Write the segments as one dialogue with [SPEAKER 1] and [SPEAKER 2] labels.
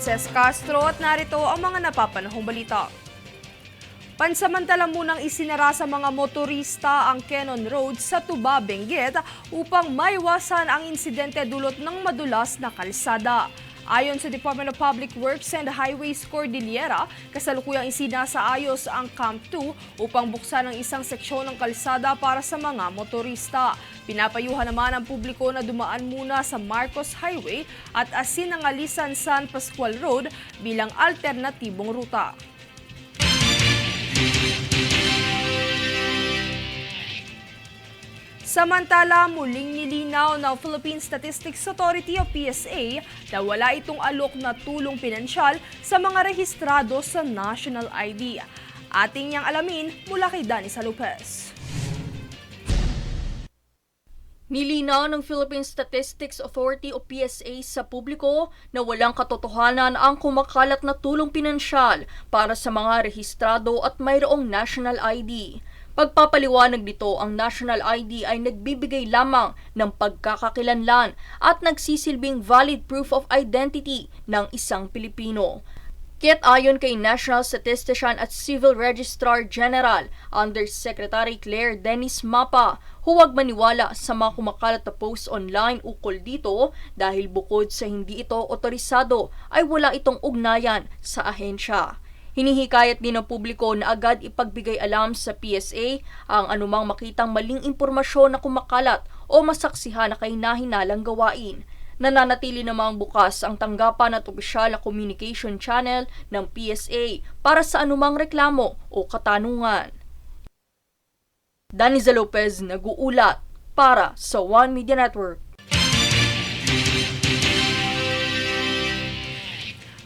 [SPEAKER 1] Princess Castro at narito ang mga napapanahong balita. Pansamantala munang isinara sa mga motorista ang Cannon Road sa Tuba, Benguet upang maiwasan ang insidente dulot ng madulas na kalsada. Ayon sa Department of Public Works and Highways Cordillera, kasalukuyang isinasaayos ang Camp 2 upang buksan ang isang seksyon ng kalsada para sa mga motorista. Pinapayuhan naman ang publiko na dumaan muna sa Marcos Highway at Asinangalisan San Pascual Road bilang alternatibong ruta. Samantala, muling nilinaw ng Philippine Statistics Authority o PSA na wala itong alok na tulong pinansyal sa mga rehistrado sa National ID. Ating niyang alamin mula kay Danisa Lopez.
[SPEAKER 2] Nilinaw ng Philippine Statistics Authority o PSA sa publiko na walang katotohanan ang kumakalat na tulong pinansyal para sa mga rehistrado at mayroong National ID. Pagpapaliwanag dito, ang National ID ay nagbibigay lamang ng pagkakakilanlan at nagsisilbing valid proof of identity ng isang Pilipino. Kaya't ayon kay National Statistician at Civil Registrar General Undersecretary Claire Dennis Mapa, huwag maniwala sa mga kumakalat na posts online ukol dito dahil bukod sa hindi ito otorisado ay wala itong ugnayan sa ahensya. Hinihikayat din ng publiko na agad ipagbigay alam sa PSA ang anumang makitang maling impormasyon na kumakalat o masaksihan na kahina-hinalang gawain. Nananatili namang bukas ang tanggapan at opisyal na communication channel ng PSA para sa anumang reklamo o katanungan. Danisa Lopez nag-uulat para sa One Media Network.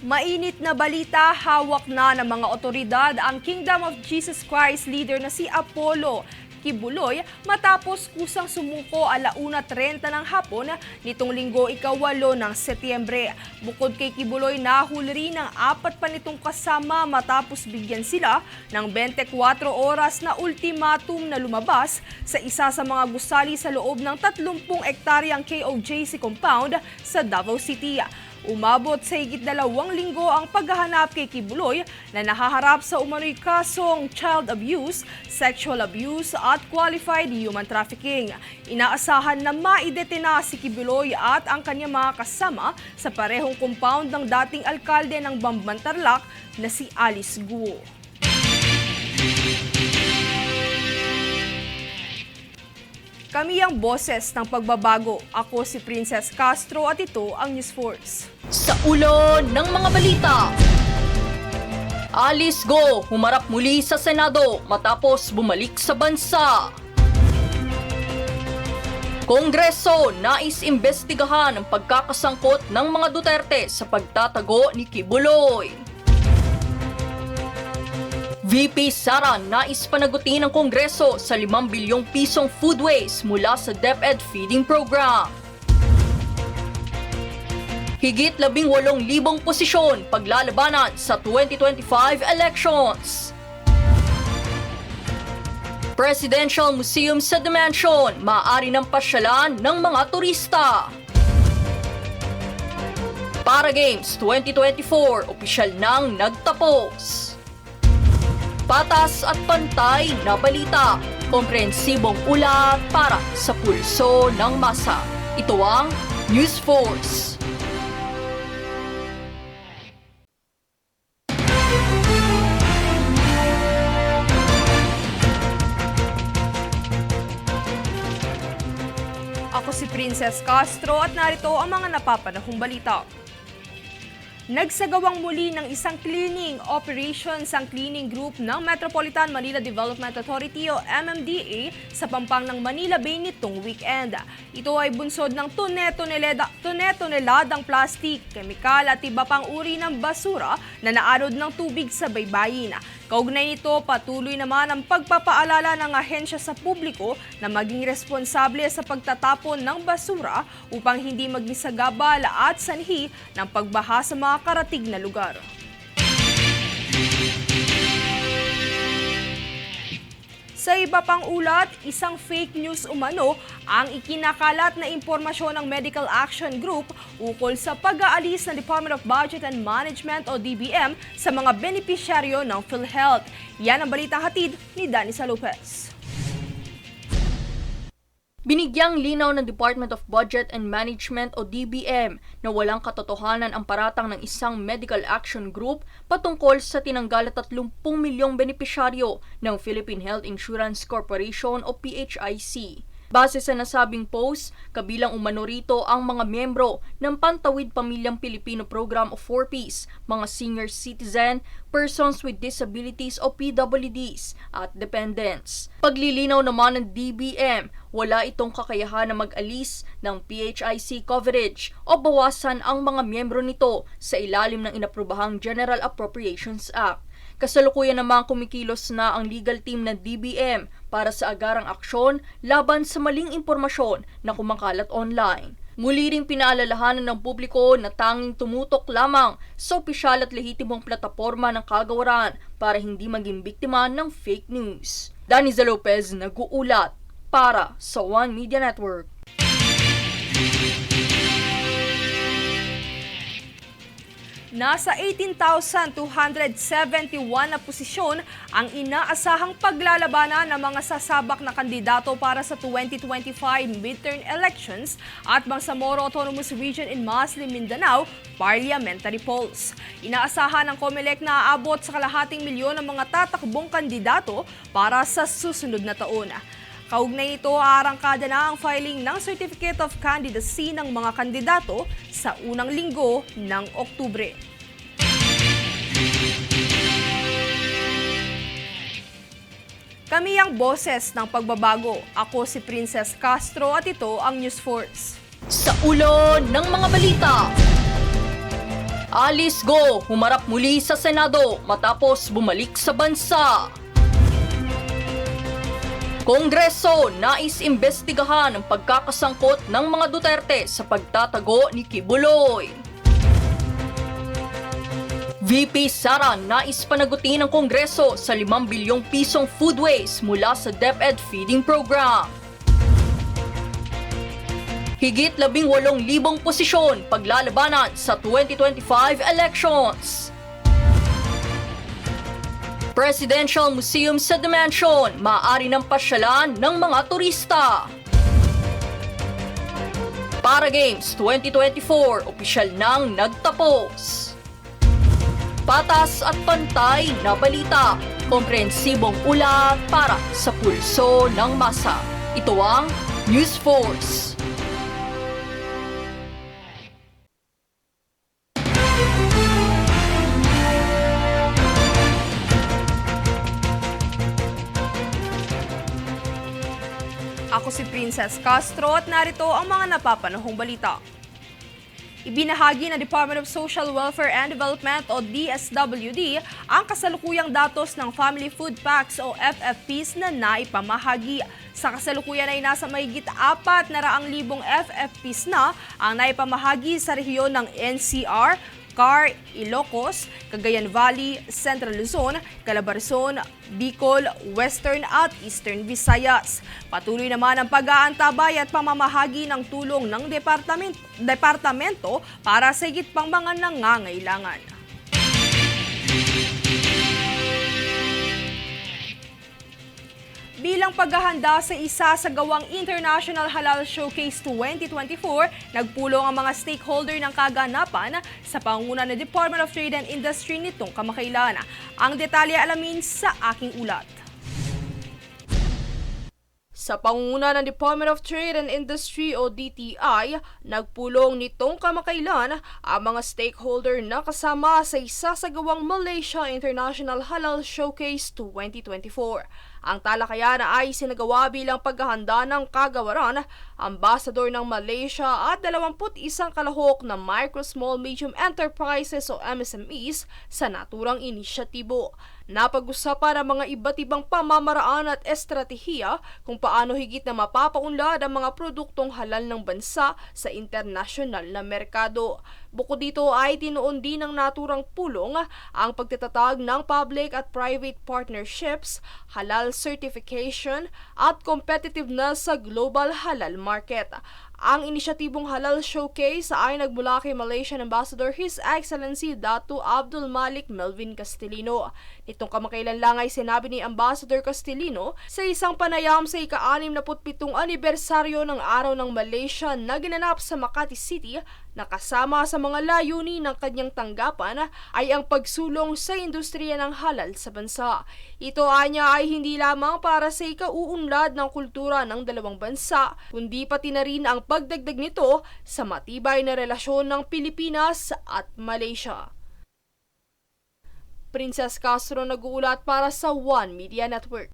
[SPEAKER 1] Mainit na balita, hawak na ng mga otoridad ang Kingdom of Jesus Christ leader na si Apollo Kibuloy matapos kusang sumuko 1:30 ng hapon nitong linggo ika-8 ng Setyembre. Bukod kay Kibuloy, nahuli rin ng 4 pa nitong kasama matapos bigyan sila ng 24 oras na ultimatum na lumabas sa isa sa mga gusali sa loob ng 30 ektaryang KOJC compound sa Davao City. Umabot sa higit 2 linggo ang paghahanap kay Kibuloy na nahaharap sa umano'y kasong child abuse, sexual abuse at qualified human trafficking. Inaasahan na maidetena si Kibuloy at ang kanyang mga kasama sa parehong compound ng dating alkalde ng Bamban Tarlac na si Alice Guo. Kami ang boses ng pagbabago. Ako si Princess Castro at ito ang News Force.
[SPEAKER 2] Sa ulo ng mga balita, Alice Guo humarap muli sa Senado matapos bumalik sa bansa. Kongreso nais imbestigahan ang pagkakasangkot ng mga Duterte sa pagtatago ni Kibuloy. VP Sara nais panagutin ng Kongreso sa 5 bilyong pisong food waste mula sa DepEd feeding program. Higit 18,000 posisyon paglalabanan sa 2025 elections. Presidential Museum sa Dimension, maaari ng pasyalan ng mga turista. Para Games 2024, opisyal nang nagtapos. Patas at pantay na balita, komprehensibong ulat para sa pulso ng masa. Ito ang News Force.
[SPEAKER 1] Ako si Princess Castro at narito ang mga napapanahong balita. Nagsagawang muli ng isang cleaning operation ang cleaning group ng Metropolitan Manila Development Authority o MMDA sa pampang ng Manila Bay nitong weekend. Ito ay bunsod ng toneladang plastik, kemikal at iba pang uri ng basura na naanod ng tubig sa baybayin. Kaugnay nito, patuloy naman ang pagpapaalala ng ahensya sa publiko na maging responsable sa pagtatapon ng basura upang hindi maging sagabal at sanhi ng pagbaha sa mga karatig na lugar. Sa iba pang ulat, isang fake news umano ang ikinakalat na impormasyon ng Medical Action Group ukol sa pag-aalis ng Department of Budget and Management o DBM sa mga benepisyaryo ng PhilHealth. Yan ang balitang hatid ni Danisa Lopez.
[SPEAKER 2] Binigyang linaw ng Department of Budget and Management o DBM na walang katotohanan ang paratang ng isang Medical Action Group patungkol sa tinanggal na 30 milyong benepisyaryo ng Philippine Health Insurance Corporation o PHIC. Base sa nasabing post, kabilang umano rito ang mga miyembro ng Pantawid Pamilyang Pilipino Program o 4Ps, mga senior citizen, persons with disabilities o PWDs, at dependents. Paglilinaw naman ng DBM, wala itong kakayahan na mag-alis ng PHIC coverage o bawasan ang mga miyembro nito sa ilalim ng inaprubahang General Appropriations Act. Kasalukuyan namang kumikilos na ang legal team ng DBM para sa agarang aksyon laban sa maling impormasyon na kumakalat online. Muli ring pinaalalahanan ng publiko na tanging tumutok lamang sa opisyal at lehitimong plataporma ng kagawaran para hindi maging biktima ng fake news. Danisa Lopez, nag-uulat para sa One Media Network.
[SPEAKER 1] Nasa 18,271 na posisyon ang inaasahang paglalabanan ng mga sasabak na kandidato para sa 2025 midterm elections at Bangsamoro Autonomous Region in Maslim, Mindanao parliamentary polls. Inaasahan ng COMELEC na aabot sa 250,000 ang mga tatakbong kandidato para sa susunod na taon. Kaugnay nito, aarangkada na ang filing ng Certificate of Candidacy ng mga kandidato sa unang linggo ng Oktubre. Kami ang boses ng pagbabago. Ako si Princess Castro at ito ang News Force.
[SPEAKER 2] Sa ulo ng mga balita, Alice Go humarap muli sa Senado matapos bumalik sa bansa. Kongreso nais imbestigahan ang pagkakasangkot ng mga Duterte sa pagtatago ni Kibuloy. VP Sara nais panagutin ng Kongreso sa 5 bilyong pisong food waste mula sa DepEd feeding program. Higit 18,000 posisyon paglalabanan sa 2025 elections. Presidential Museum sa Dimension, maaari ng pasyalan ng mga turista. Para Games 2024, opisyal nang nagtapos. Patas at pantay na balita, komprehensibong ulat para sa pulso ng masa. Ito ang News Force.
[SPEAKER 1] Ako si Princess Castro at narito ang mga napapanahong balita. Ibinahagi ng Department of Social Welfare and Development o DSWD ang kasalukuyang datos ng Family Food Packs o FFPs na naipamahagi. Sa kasalukuyan ay nasa mahigit 400,000 FFPs na ang naipamahagi sa rehiyon ng NCR, CAR, Ilocos, Cagayan Valley, Central Luzon, Calabarzon, Bicol, Western at Eastern Visayas. Patuloy naman ang pag-aantabay at pamamahagi ng tulong ng departamento para sa higit pang mga nangangailangan. Bilang paghahanda sa isasagawang International Halal Showcase 2024, nagpulong ang mga stakeholder ng kaganapan sa pangunguna ng Department of Trade and Industry nitong kamakailan. Ang detalye alamin sa aking ulat. Sa pangunguna ng Department of Trade and Industry o DTI, nagpulong nitong kamakailan ang mga stakeholder na kasama sa isasagawang Malaysia International Halal Showcase 2024. Ang talakayan ay sinagawa bilang paghahanda ng kagawaran, ambasador ng Malaysia at 21 kalahok ng Micro, Small, Medium Enterprises o MSMEs sa naturang inisyatibo. Napag-usapan ang mga iba't ibang pamamaraan at estratehiya kung paano higit na mapapaunlad ang mga produktong halal ng bansa sa internasyonal na merkado. Bukod dito ay tinuon din ng naturang pulong ang pagtatatag ng public at private partnerships, halal certification at competitiveness sa global halal market. Ang inisyatibong Halal Showcase ay nagmula kay Malaysian Ambassador His Excellency Datu Abdul Malik Melvin Castellino. Nitong kamakailan lang ay sinabi ni Ambassador Castellino sa isang panayam sa ika-67 anibersaryo ng Araw ng Malaysia na ginanap sa Makati City na kasama sa mga layunin ng kanyang tanggapan ay ang pagsulong sa industriya ng halal sa bansa. Ito anya ay hindi lamang para sa ikauunlad ng kultura ng dalawang bansa, kundi pati na rin ang pagdagdag nito sa matibay na relasyon ng Pilipinas at Malaysia. Princess Castro nag-uulat para sa One Media Network.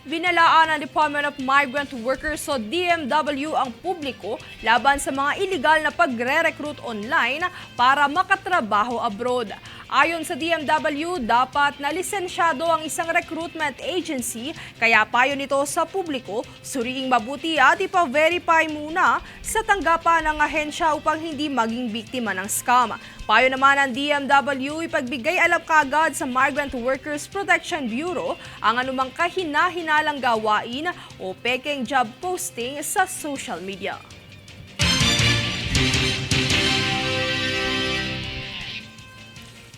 [SPEAKER 1] Binalaan ng Department of Migrant Workers o DMW ang publiko laban sa mga iligal na pagre-recruit online para makatrabaho abroad. Ayon sa DMW, dapat na lisensyado ang isang recruitment agency, kaya payo nito sa publiko, suriing mabuti at ipa-verify muna sa tanggapan ng ahensya upang hindi maging biktima ng scam. Payo naman ng DMW, ipagbigay alam kagad sa Migrant Workers Protection Bureau ang anumang kahina-hinalang gawain o peking job posting sa social media.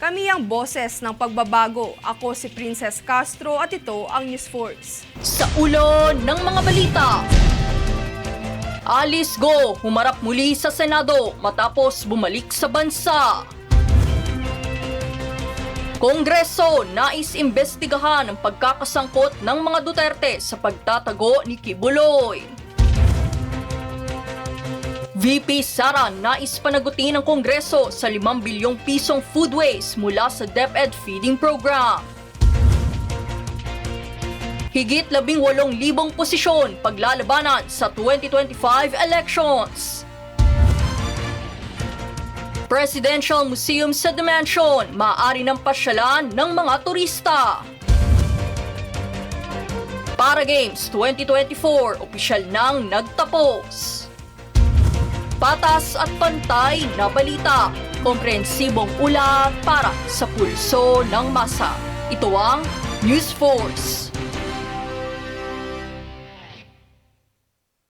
[SPEAKER 1] Kami ang boses ng pagbabago. Ako si Princess Castro at ito ang News Force.
[SPEAKER 2] Sa ulo ng mga balita. Alice Go humarap muli sa Senado matapos bumalik sa bansa. Kongreso nais imbestigahan ang pagkakasangkot ng mga Duterte sa pagtatago ni Kibuloy. VP Sara nais panagutin ng Kongreso sa 5 bilyong pisong food waste mula sa DepEd feeding program. Higit 18,000 posisyon paglalabanan sa 2025 elections. Presidential Museum sa Dimension, maaari ng pasyalan ng mga turista. Para Games 2024, opisyal nang nagtapos. Patas at pantay na balita, komprehensibong ulat para sa pulso ng masa. Ito ang News Force.